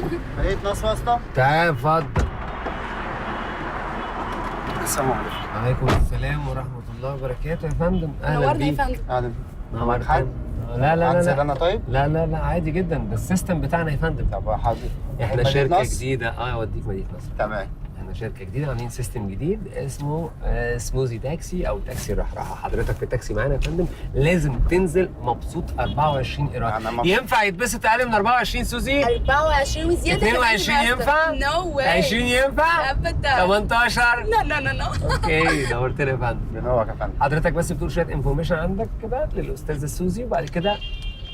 مدينة نصر يا اسطى؟ تعال اتفضل. السلام عليكم. وعليكم السلام ورحمة الله وبركاته يا فندم. أهلا نورنا يا بيك. فندم. اهلا بيك. معاك نورتنا. حد؟ لا لا لا انزل لا انا طيب؟ لا عادي جدا، ده السيستم بتاعنا يا فندم. طب حاضر. احنا مدينة شركة نصر؟ جديدة. اوديك مدينة نصر. تمام. احنا شركة جديدة عاملين سيستم جديد اسمه سموزي تاكسي او تاكسي الرحراحة. حضرتك في التاكسي معانا يا فندم لازم تنزل مبسوط 24 قراءة. أنا مبسوط. ينفع يتبسط اقل من 24 سوزي؟ 24 وزياده 22 ينفع؟ نو واي 20 ينفع؟ ابدا 18؟ لا اوكي نورتنا يا فندم. بنورك يا فندم. حضرتك بس بتقول شويه انفورميشن عندك كده للاستاذه سوزي، وبعد كده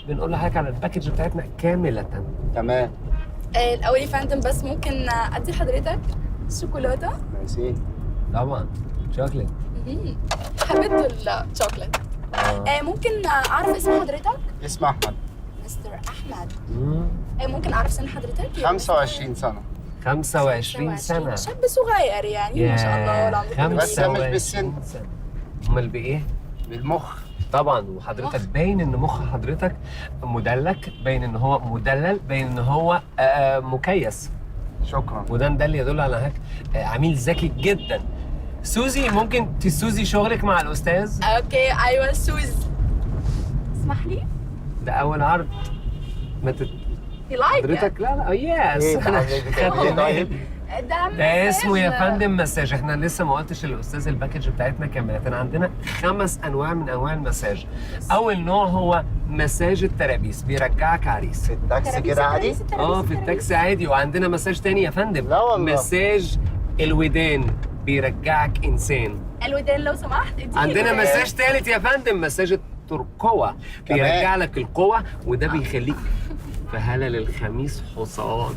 بنقول لحضرتك على الباكج بتاعتنا كامله. تمام. الاول يا فندم بس ممكن ادي لحضرتك شوكولاته. ماشي. طبعا شوكليت. حبيت الشوكليت. ممكن اعرف اسم حضرتك؟ اسم احمد. مستر احمد. ممكن اعرف سن حضرتك؟ 25 سنة. 25 سنه. شاب صغير يعني ما شاء الله ولا عمرك بس ده مش 25 بالسن. سنة. امال بايه؟ بالمخ. طبعا. وحضرتك باين ان مخ حضرتك مدلك، باين ان هو مدلل، باين ان هو مكيس، شكرا. وده اللي يدل على هيك عميل ذكي جدا. سوزي ممكن تسوزي شغلك مع الاستاذ؟ اوكي ايوه سوز. اسمح لي. ده اول عرض. ما تت... You like it. حضرتك لا يس ايه انا ده طيب؟ ده اسمه يا مساج. فندم مساج. احنا لسه ما قلتش للاستاذ الباكج بتاعتنا كامله. عندنا 5 انواع من انواع المساج. اول نوع هو مساج الترابيس، بيرجعك عريس. في التاكسي كده عادي؟ في التاكسي عادي. وعندنا مساج تاني يا فندم. لا والله. مساج الودان، بيرجعك انسان. الودان لو سمحت اديني عندنا الودان. مساج تالت يا فندم، مساج الترقوة، بيرجع لك القوة، وده بيخليك في هلل الخميس حصان.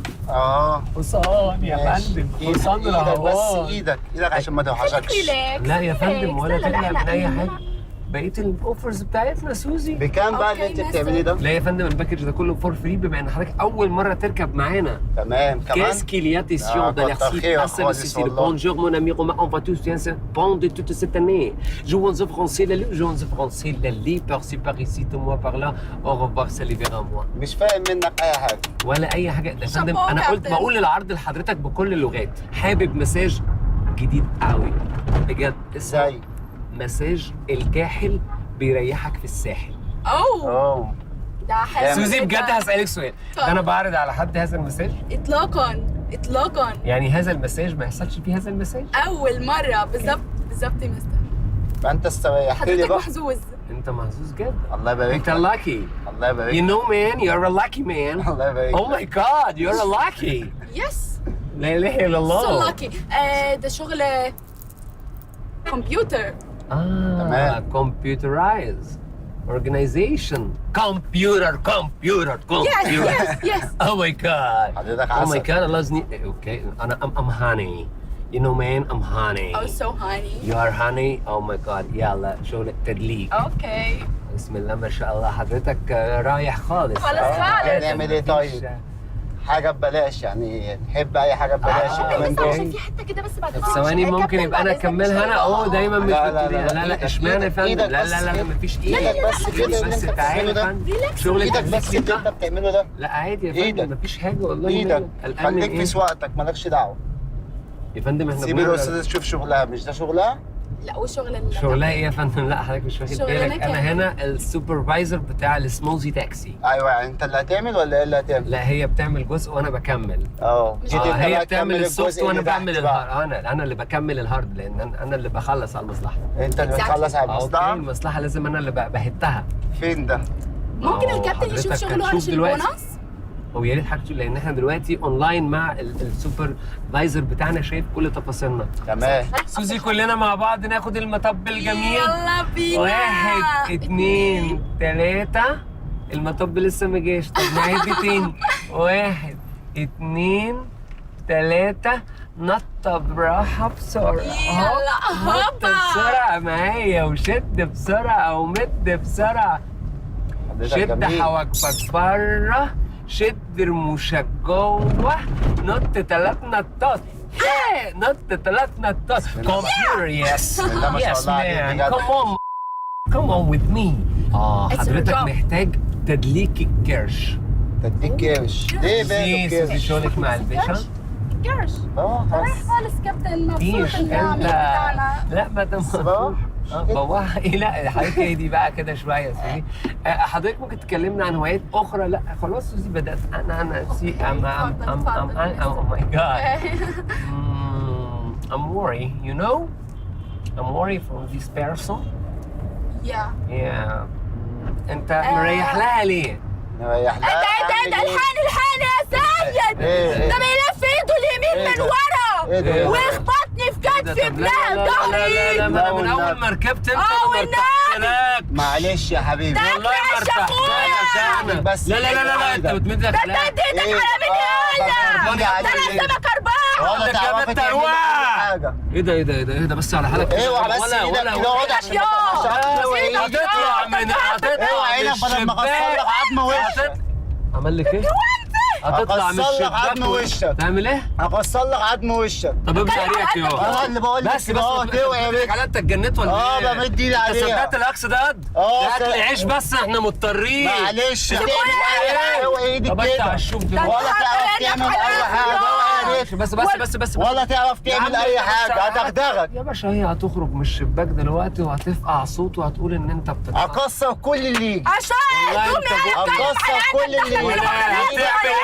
حصان يا ماشي. فندم، إيدك حصان بس رهوان. ايدك عشان ما توحشكش. ريلاكس لا يا فندم ولا ريلاكس. لا، تقلق لا، من اي لا. حاجة. بقية الاوفرز بتاعتنا سوزي. بكام بقى اللي أوكي، انت بتعمليه ده؟ لا يا فندم الباكج ده كله فور فري، بما ان حضرتك اول مرة تركب معانا. تمام كمان. Qu'est-ce qu'il y a question de كتر خيرك خالص والله. Bonjour mon ami, comment on va tous bien se prendre toute cette année. Je vous en français la je vous en français la par-ci par ici, tout moi par là. Au revoir, salut vers moi. مش فاهم منك اي حاجة. ولا اي حاجه يا فندم. شابو انا قلت كابتن. بقول العرض لحضرتك بكل اللغات. حابب مساج جديد قوي بجد اسمه زي؟ مساج الكاحل، بيريحك في الساحل. اوه. ده حلو سوزي جداً. بجد هسألك سؤال. طب. انا بعرض على حد هذا المساج؟ اطلاقا يعني هذا المساج ما يحصلش فيه هذا المساج؟ اول مره بالظبط يا مستر. ما انت استريحت لي حضرتك بقى. محظوظ. انت محظوظ جدا. الله يبارك انت لك. لاكي. الله يبارك You لك. know man, you're a lucky man. الله يبارك Oh my لك. god, you're a lucky. يس لا اله الا سو الله. لاكي. ده شغل كمبيوتر. تمام. computerized organization. Computer. يس Oh my god. حضرتك Oh my عسل. god, الله يزني. اوكي انا I'm honey. You know man, I'm honey. او سو هاني. You are honey. Oh my god. يلا شغل تدليك. اوكي بسم الله ما شاء الله. حضرتك رايح خالص. خالص خالص. نعمل ايه طيب؟ حاجة ببلاش يعني، نحب أي حاجة ببلاش اليومين بس عشان دول. في حته كده بس بعد طب ثواني ممكن يبقى انا اكملها انا. دايما مش لا، لا، بتقولي. لا، لا إيدك، اشمعنى يا فندم؟ إيدك لا بس لا لا كده. مفيش إيدك بس كده اللي بس أنت تعالى بتعمله يا ده. فندم. شغل إيدك التدليك بس اللي أنت ده. بتعمله ده. لا عادي يا إيدك. فندم مفيش حاجه والله. إيدك. قلقان من خليك في إيه؟ سواقتك مالكش دعوة. يا فندم احنا سيب الأستاذة تشوف شغلها، مش ده شغلها؟ لا وشغل شغلها ايه يا فندم؟ لا حضرتك مش واخد شغلنا بالك. انا كام؟ هنا السوبرفايزر بتاع السموزي تاكسي. أيوه يعني أنت اللي هتعمل ولا إيه اللي هتعمل؟ لا هي بتعمل جزء وانا بكمل. جيت أنت هي بقى بتعمل تكمل السوفت الجزء وانا اللي تحت بعمل بقى. الهارد. انا اللي بكمل الهارد لان انا اللي بخلص على المصلحه. أنت اللي بتخلص على اوكي المصلحة؟ المصلحه لازم انا اللي بهتها. فين ده؟ ممكن أهو الكابتن يشوف حضرتك شغله هتشوف علشان دلوقتي. البونص. ويا ريت حضرتك لان احنا دلوقتي اونلاين مع السوبرفايزر بتاعنا، شايف كل تفاصيلنا. تمام. سوزي كلنا مع بعض ناخد المطب الجميل. يلا بينا. 1 2 3. المطب لسه ما جاش. طب نعد تاني. 1 2 3. نط براحة بسرعة. يلا، نط هوبا. بسرعة معايا وشد بسرعة ومد بسرعة. حضرتك شد جميل. حواجبك بره، شد رموشك جوه، نط 3 نطات. نط 3 نطات. كمبيوتر يس. الله ما شاء الله عليك بجد. كم اون وذ مي. It's your حضرتك job. محتاج تدليك الكرش. تديك قرش ليه سوزي بقى سوزي شغلك مع الباشا؟ قرش اه رايح بس خالص كابتن مبسوط فيش ان العميل انت بتاعنا. لا ما دام صباح بواح ايه لا حضرتك دي بقى كده شويه يا سوزي. حضرتك ممكن تكلمنا عن هوايات اخرى؟ لا خلاص سوزي بدات انا سي او ماي جاد I'm worried, you know? I'm worried from this person. Yeah. انت مريح لها ليه؟ نريح لها انت الحقني يا سيد. ده بيلف ايده اليمين من ورا ويخبطني في كتفي بلاد ظهري. لا انا من اول ما ركبت انت ما ارتحتلكش. معلش يا حبيبي والله ما ارتحتلكش انا. بس لا انت بتمد لك ده انت ايدك على مين يالا؟ ده انا سمك اربعه. ولا تعرفي تعملي حاجه ايه ده بس على حالك اوعى بس ايدك كده اقعد عشان هتطلع من اوعى عينك بدل ما اكسر لك عظم وشك. عمل لك ايه؟ هتطلع من هكسر لك عظم الشباك وشك. تعمل ايه؟ هكسر لك عظم وشك. طب امشي عليك يا انا اللي بقول لك بس اوعى يا بيه. على انت اتجننت ولا ايه؟ بمد ايدي انت عليها. صدقت الاكس ده؟ اه اكل عيش بس احنا مضطرين. معلش اوعى ايدك طب انت كده هتشوف دلوقتي ولا تعرف تعمل اي حاجه اوعى يا بيه. بس ولا تعرف تعمل اي حاجه هتغدغك. يا باشا هي هتخرج من الشباك دلوقتي وهتفقع صوت وهتقول ان انت بتتعب. هكسر كل اللي يجي. عشان هكسر كل اللي يجي. هتعمل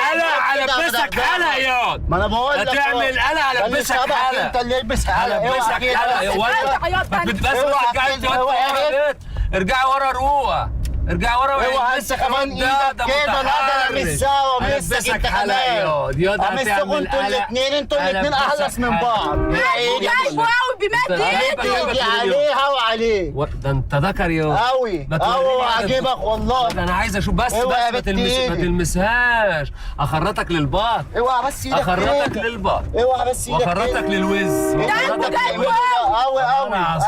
قلق هلبسك قلق يا ما انا بقول لك هتعمل قلق هلبسك قلق. انت اللي البس حلق. هلبسك قلق يا ولد. بس ارجعي ورا روقه. ارجعي ورا اوعى انت كمان ايدك كده. لا ده مسا ومسك انت كمان. امسكوا انتوا الاثنين احلص من بعض. جايبه قوي بمد ايدي عليها وعليه. ده انت ذكر يا قوي وعجبك والله. انا عايز اشوف بس ما تلمسهاش. اخرطك للباط. اوعى بس ايدك اخرطك للباط. اوعى بس ايدك واخرطك للوز.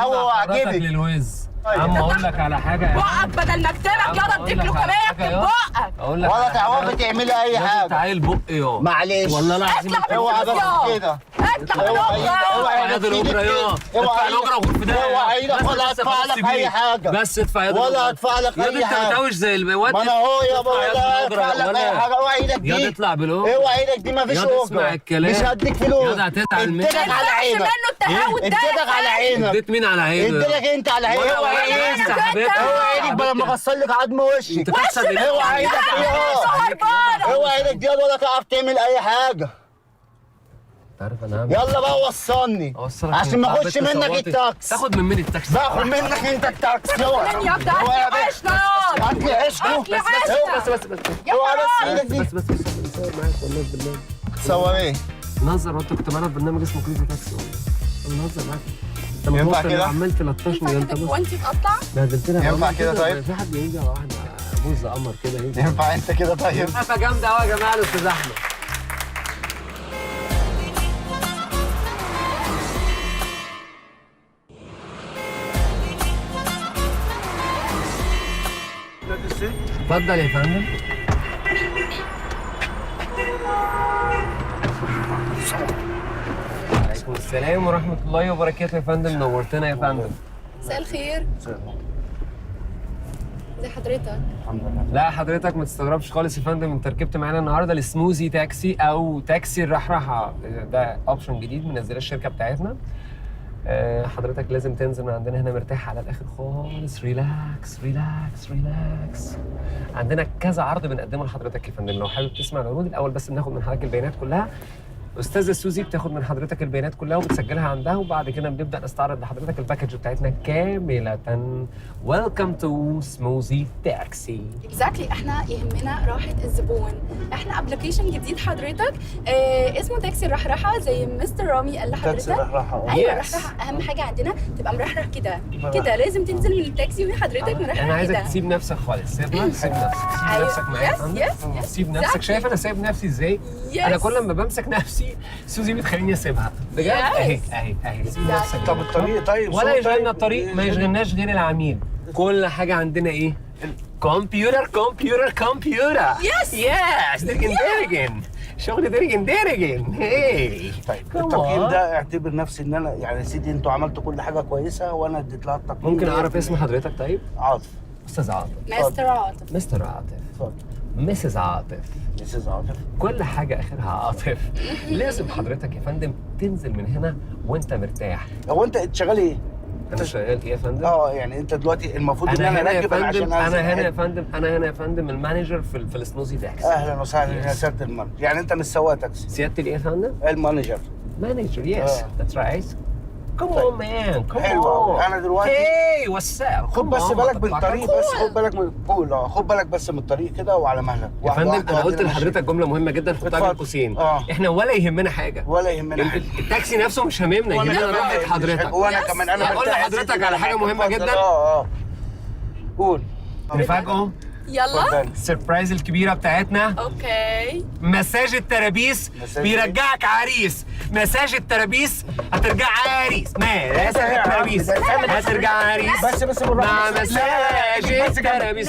قوي وعجبك للوز. عم اقول لك على حاجه بقك بدل ما اكتبك يلا اديك له كمان اكتب بقك. ولا تعرفي تعملي اي حاجه. تعال بق يا معلش والله العظيم اوعى بس كده. اطلع اوعى ايدك الاجره يا ادفع الاجره وخد في ده. اوعى ايدك ولا ادفع لك اي حاجه. بس ادفع يا ولا ادفع لك اي حاجه. انت بتهوش زي الواد. ما انا اهو يا بابا ولا ادفع لك اي حاجه. اوعى ايدك دي. يا تطلع بالاجره. اوعى ايدك دي مفيش اجره. اسمع الكلام. مش هديك فلوس. يا هتزعل مني. اديتك على عينك. منه التهاوت ده. اديتك على عينك. اديت مين على عينك؟ اديتك انت على عينك. اوعى ايدك بدل ما اكسر لك عظم وشك. انت تكسر اوعى ايدك دي. اوعى ايدك دي ولا تعرف تعمل اي حاجه. عارف انا يلا بقى وصلني عشان ما اخدش منك التاكس. تاخد من مين التاكس؟ باخد منك انت التاكس. اوعى يا ابني عشنا اكل عيشكم. اكل عيشنا. بس اوعى بس ايدك دي. بس بصور معاك والله بالله. تصور ايه؟ نهزر وانت كنت معانا في برنامج اسمه كريزي تاكسي والله. نهزر معاك. انت ينفع كده؟ عمال تلطشني انت بس. وانت تقطع؟ بهدلتنا. ينفع كده طيب؟ في حد يجي على واحد بوز قمر كده يجي. ينفع انت كده طيب؟ وقفه جامده قوي يا جماعه الاستاذ احمد. اتفضل يا فندم. وعليكم السلام ورحمة الله وبركاته يا فندم. نورتنا يا فندم. مساء الخير. زي حضرتك؟ الحمد لله. لا حضرتك ما تستغربش خالص يا فندم. انت ركبت معانا النهارده السموزي تاكسي او تاكسي الرحرحه. ده اوبشن جديد منزلاه الشركه بتاعتنا. حضرتك لازم تنزل من عندنا هنا مرتاح على الاخر خالص. ريلاكس ريلاكس ريلاكس. عندنا كذا عرض بنقدمه لحضرتك يا فندم. لو حابب تسمع العروض الاول بس بناخد من حضرتك البيانات كلها. استاذه سوزي بتاخد من حضرتك البيانات كلها وبتسجلها عندها وبعد كده بنبدا نستعرض لحضرتك الباكج بتاعتنا كامله. ويلكم تو سموزي تاكسي. اكزاكتلي. احنا يهمنا راحه الزبون. احنا ابلكيشن جديد حضرتك اسمه تاكسي الرحرحه زي مستر رامي قال لحضرتك. تاكسي الرحرحه. ايوه الرحرحه اهم حاجه عندنا تبقى مرحرح كده كده. لازم تنزل من التاكسي وحضرتك مرحرح كده. انا عايزك تسيب نفسك خالص. سيب نفسك. سيب نفسك معايا يا فندم. سيب نفسك. شايف انا سايب نفسي ازاي؟ انا كل ما بمسك نفسي سوزي بتخليني اسيبها بجد. اهي سيب نفسك. طب الطريق طيب ولا يشغلنا الطريق ما يشغلناش غير العميل. كل حاجه عندنا ايه؟ كمبيوتر. يس ديرجن شغل ديرجن. هي طيب التقييم ده اعتبر نفسي ان انا يعني سيدي انتوا عملتوا كل حاجه كويسه وانا اديت لها التقييم. ممكن اعرف اسم حضرتك طيب؟ عاطف. استاذ عاطف. مستر عاطف. مستر عاطف. اتفضل. مسز عاطف. مسز عاطف. كل حاجه اخرها عاطف. لازم حضرتك يا فندم تنزل من هنا وانت مرتاح. هو انت شغال ايه؟ انا شغال ايه يا فندم؟ يعني انت دلوقتي المفروض ان انا انا هنا يا راكب عشان فندم، انا أنزل هنا يا حتة. فندم، انا هنا يا فندم المانجر في السنوزي تاكسي. اهلا وسهلا يا سياده المانجر، يعني انت مش سواق تاكسي؟ سيادتي ايه يا فندم؟ المانجر. مانجر، يس ذاتس رايت. كم اون مان، كم حلو أوي. اون. أنا دلوقتي- هي واتساب. خد بس بالك من الطريق، بس خد بالك من خد بالك بس من الطريق كده وعلى مهلك. يا واحدة فندم واحدة انا قلت وبعدين لحضرتك جمله مهمه جدا حطها بين اتفضل. قوسين. آه. احنا ولا يهمنا حاجه. ولا يهمنا حاجه. التاكسي نفسه مش هاممنا، وأنا يهمنا كمان راحه حضرتك. وانا كمان انا أقول مرتاح يا لحضرتك سيدي. على حاجة مهمة اتفضل. جدا. قول. نفاجئه يلا. اتفضل. السربرايز الكبيره بتاعتنا. اوكي. مساج الترابيس مساج بيرجعك عريس. مساج الترابيس هترجع عريس. مساج الترابيس هترجع عريس. بس بالراحه. مع مساج الترابيس.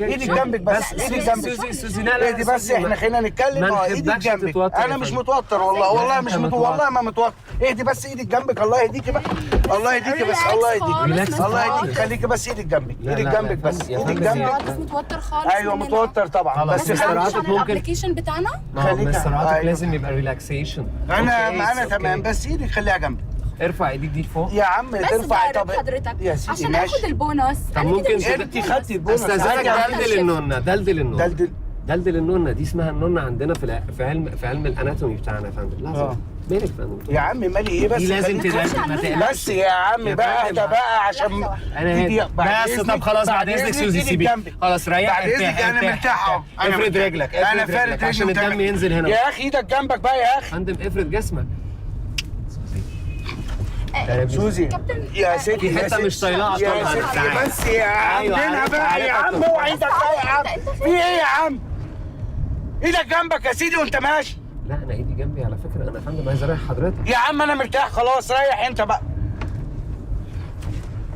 ايدك جنبك بس، ايدك بس، ايدك جنبك بس، ايدك جنبك. سوزي لا لا اهدي بس، احنا خلينا نتكلم. ما ايدك نحبكش جنبك. تتوتر يا انا مش فندم. متوتر والله، والله مش أنت متوتر، والله ما متوتر. اهدي بس، ايدك جنبك. الله يهديكي بقى، الله يهديكي بس، الله يهديكي. ريلاكس الله خالص. يهديك، خليكي بس ايدك جنبك، لا، ايدك لا، جنبك يا بس، فندم، يا ايدك فندم. جنبك. عاطف متوتر خالص. ايوه مننا. متوتر طبعا، خلاص، بس بس عارف عاطف عن ممكن. الابلكيشن بتاعنا. خليك- مستر عاطف أيوة. لازم يبقى ريلاكسيشن. انا تمام، بس ايدك خليها جنبك ارفع ايديك دي لفوق. يا عم. بس ترفع ضرب حضرتك يا سيدي عشان ماشي. اخد البونص. طب أنا ممكن كده مش كده- هاخد انت بونص. خدتي البونص. استاذنك عادي. دلدل النونه، دلدل النونه. دلدل. دلدل النونه دي اسمها النونه عندنا في علم الاناتومي بتاعنا يا فندم. لحظه. مالك يا فندم؟ يا عم مالي ايه بس؟ دي لازم خليك- تدلدل، ما تقلقش. بس يا عم يا بقى فندم. اهدى بقى عشان انا تيجي- هادي. بعد بس إذنك- طب خلاص بعد اذنك سوزي إيدك سيبي. جنبي. خلاص ريح. بعد اذنك انا مرتاح اهو. أنا افرد مرتاح. رجلك، انا افرد فارد رجلك رجلي عشان الدم وتمام. ينزل هنا. يا اخي ايدك جنبك بقى يا اخي. فندم افرد جسمك. سوزي كابتن يا ستي في يا حته ستي. مش طايلها يا طبعا. ستي بس يا عم. أيوة، هنا عارف- بقى يا عارف عم. أطلع. هو ايدك بقى يا عم. في ايه يا عم؟ ايدك جنبك يا سيدي وانت ماشي. لا انا ايدي جنبي على فكره. انا يا فندم عايز اريح حضرتك. يا عم انا مرتاح خلاص، ريح انت بقى.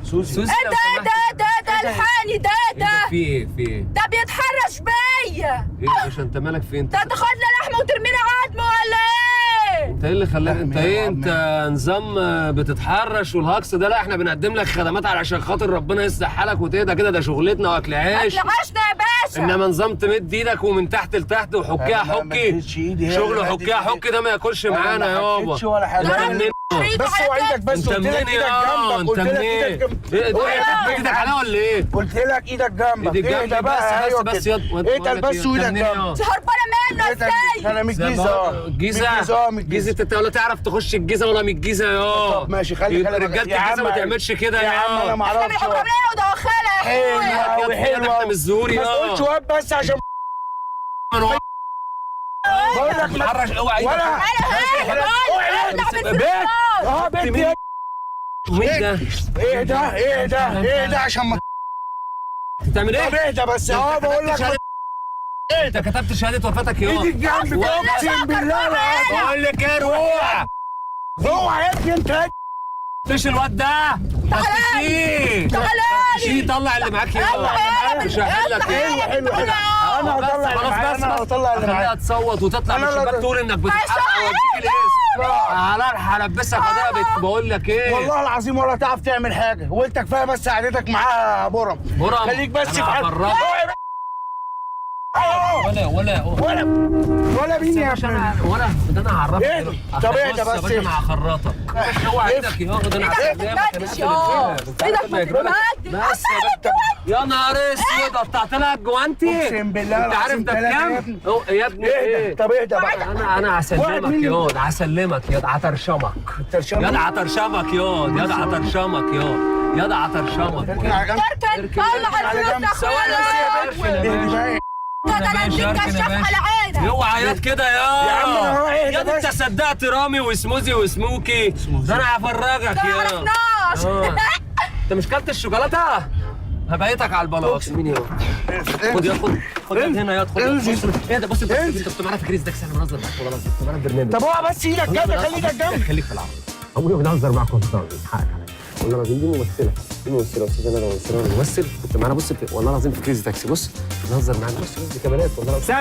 سوزي سوزي ايه لو ده سمحت. ده الحاني ده إيه ده؟ في ايه؟ في ايه؟ ده بيتحرش بيا. ايه يا باشا انت مالك فين؟ ده تاخدنا لحمه وترمينا عظمه ولا ايه؟ انت ايه اللي خلاك؟ انت يا ايه؟ عم. انت نظام بتتحرش والهجص ده؟ لا احنا بنقدم لك خدمات علشان خاطر ربنا يصلح حالك وتهدى كده. ده شغلتنا واكل عيش. اكل عشنا يا باشا. انما نظام تمد ايدك ومن تحت لتحت وحكيها أنا ما حكي. مديتش إيدي، هي شغل اللي حكيها مدت حكي ده ما ياكلش أنا معانا ما يابا. حكيتش ولا حاجة. انت لا، منين؟ إيده بس على هو ايدك كتفي. بس. انت قلت لك منين ايدك يا؟ جنبك. انت قلت لك منين؟ ايدك جنبك. ايه ده؟ ايدك ايدك عليها ولا ايه؟ قلت لك ايدك جنبك. ايدك ايه جنبي ده بقى؟ ايوه بس كده. ياض. ايه ده بس وايدك جنبك. هربانه منه ازاي؟ انا من الجيزه. الجيزه. من الجيزه انت ولا تعرف تخش الجيزه ولا من الجيزه يا. طب ماشي، خلي يبقى بالك. رجاله يا الجيزه ما عم، تعملش كده يا عم انا يا. ما احنا اعرفش. بالحريه ودواخلها يا حلوه اخويا. قوي، حلوه احنا من الزهور ما يا. تقولش واد بس عشان بقول لك ما تحرش اوعى ولا ايدك. بيت. بنت يا مين ده؟ ايه ده؟ ايه ده؟ ايه ده عشان ما بتعمل طب ايه؟ اهدى بس. بقول لك انت كتبت شهاده وفاتك يا. ايدك جنبك اقسم بالله العظيم. بقول لك ايه روح. اوعى يا ابني انت. فيش الواد ده. تعالى. تعالى. شيل طلع اللي معاك يا. مش هحل لك حلو حلو حلو. انا هطلع اللي معايا، انا هطلع اللي خليها معايا. تصوت وتطلع من أنا الشباك لا- تقول انك بتتحرق واديك الاسم. هلبسك قضيه. بقول لك ايه؟ والله العظيم ولا تعرف تعمل حاجه، وانت كفايه بس قعدتك معاها برم. برم. خليك بس في أنا حالك. هفرجك. ولا مين يا مش ابني؟ انا ولا ده انا هعرفك. ايه ده؟ طب ايه ده بص يا بس؟ باشا انا هخرطك. اوعى ايدك يا ده انا هسلمك. تتمدش يا. ايدك ما تتمدش. بس يا نهار اسود قطعت لك جوانتي. اقسم بالله انت عارف العظيم ده ثلاثة يا بكام؟ ابني. يا ابني اهدى. ايه؟ طب اهدى بقى. انا هسلمك مين؟ ياض. هسلمك ياض. هترشمك ياض. هترشمك ياض. ياض هترشمك ياض. هترشمك. اركن على جنب. تركن طلع الفلوس يا ثواني بس يا اخويا. باشا. اهدي بقى. ده انا اديك كشاف على عينك. اوعى ياض كده يا عم أنا هروح اهدى ياض. انت بس. صدقت رامي وسموزي وسموكي. ده انا هفرجك ما يا. عرفناش. انت مش كلت الشوكولاته؟ هبيتك على البلاط. مين يا؟ خد يا خد هنا يا خد. ايه ده؟ بص انت كنت معانا في كريس ده. انا بنهزر معاك والله العظيم. كنت معانا في برنامج. طب اوعى بس ايدك كده، خلي ايدك جنب. خليك في العرض. عمري ما بنهزر معاك والله العظيم. حقك عليا. والله العظيم دي ممثله. دي ممثله استاذ. انا ممثله. انا ممثل. كنت معانا بص والله العظيم في كريزي تاكسي. بص بنهزر معاك. بص دي كاميرات والله العظيم.